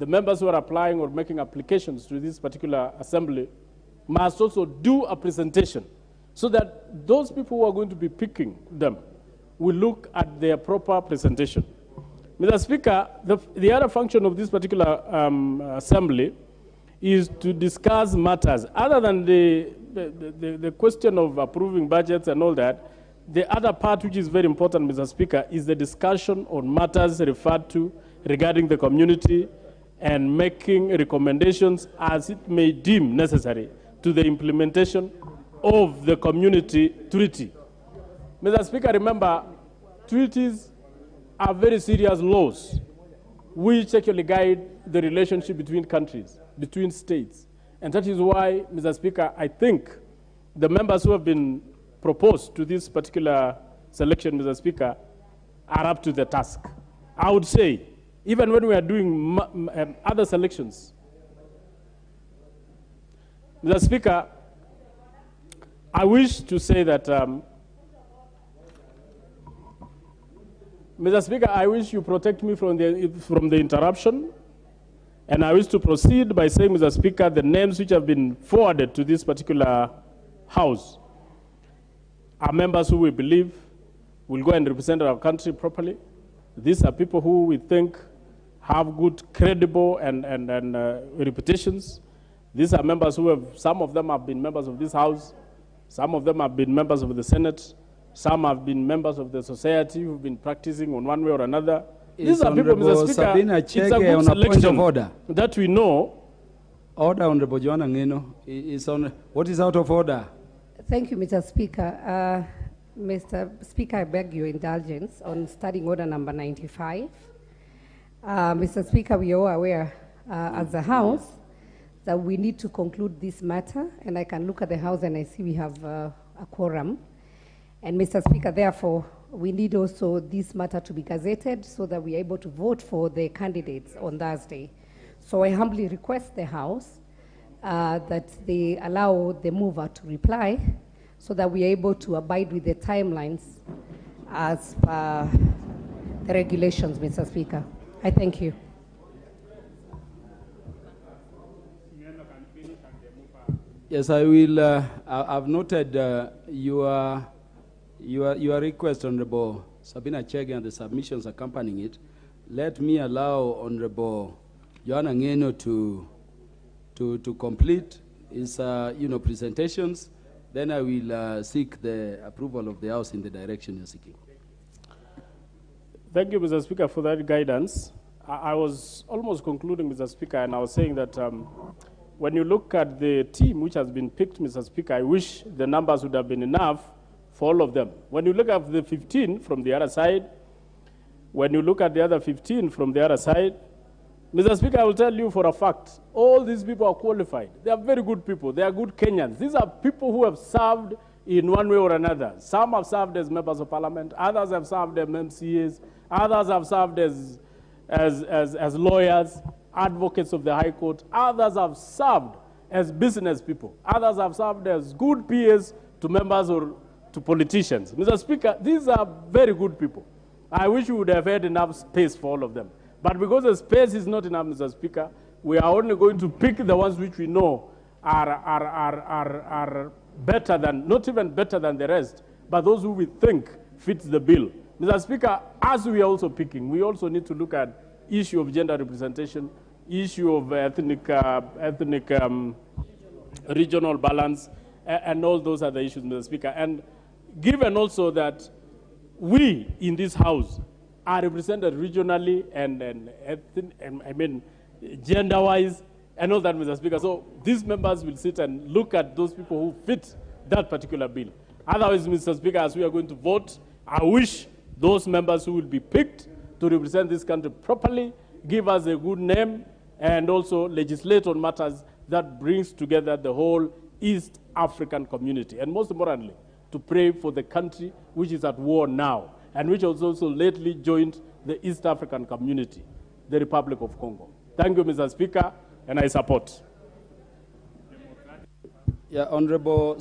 the members who are applying or making applications to this particular assembly must also do a presentation so that those people who are going to be picking them will look at their proper presentation. Mr. Speaker, the other function of this particular assembly is to discuss matters. Other than the question of approving budgets and all that, the other part which is very important, Mr. Speaker, is the discussion on matters referred to regarding the community and making recommendations as it may deem necessary to the implementation of the community treaty. Mr. Speaker, remember, treaties are very serious laws which actually guide the relationship between countries, between states. And that is why, Mr. Speaker, I think the members who have been proposed to this particular selection, Mr. Speaker, are up to the task. I would say, even when we are doing other selections, Mr. Speaker, I wish to say that, Mr. Speaker, I wish you protect me from the interruption, and I wish to proceed by saying, Mr. Speaker, the names which have been forwarded to this particular House are members who we believe will go and represent our country properly. These are people who we think have good, credible, and reputations. These are members who have, some of them have been members of this House, some of them have been members of the Senate, some have been members of the society who've been practicing on one way or another. These are people, Mr. Speaker, Sabina Chege, it's a good on a point selection of order that we know. Order, Honorable Ngeno, is on. What is out of order? Thank you, Mr. Speaker. Mr. Speaker, I beg your indulgence on Standing Order number 95. Mr. Speaker, we are aware as a House that we need to conclude this matter, and I can look at the House and I see we have a quorum. And Mr. Speaker, therefore, we need also this matter to be gazetted so that we are able to vote for the candidates on Thursday. So I humbly request the House that they allow the mover to reply so that we are able to abide with the timelines as per the regulations, Mr. Speaker. I thank you. Yes, I will. I've noted your request, Honorable Sabina Chege, and the submissions accompanying it. Let me allow Honorable Ngeno to complete his presentations. Then I will seek the approval of the House in the direction you're seeking. Thank you, Mr. Speaker, for that guidance. I was almost concluding, Mr. Speaker, and I was saying that when you look at the team which has been picked, Mr. Speaker, I wish the numbers would have been enough for all of them. When you look at the 15 from the other side, when you look at the other 15 from the other side, Mr. Speaker, I will tell you for a fact, all these people are qualified. They are very good people. They are good Kenyans. These are people who have served in one way or another. Some have served as members of parliament. Others have served as MCAs. Others have served as lawyers, advocates of the High Court. Others have served as business people. Others have served as good peers to members or to politicians. Mr. Speaker, these are very good people. I wish we would have had enough space for all of them. But because the space is not enough, Mr. Speaker, we are only going to pick the ones which we know are better than, not even better than the rest, but those who we think fits the bill. Mr. Speaker, as we are also picking, we also need to look at issue of gender representation, issue of ethnic regional balance, and all those other issues, Mr. Speaker. And given also that we in this House are represented regionally and gender-wise and all that, Mr. Speaker. So these members will sit and look at those people who fit that particular bill. Otherwise, Mr. Speaker, as we are going to vote, I wish those members who will be picked to represent this country properly give us a good name and also legislate on matters that brings together the whole East African community. And most importantly, to pray for the country which is at war now and which has also lately joined the East African community, the Republic of Congo. Thank you, Mr. Speaker, and I support. Yeah, Honorable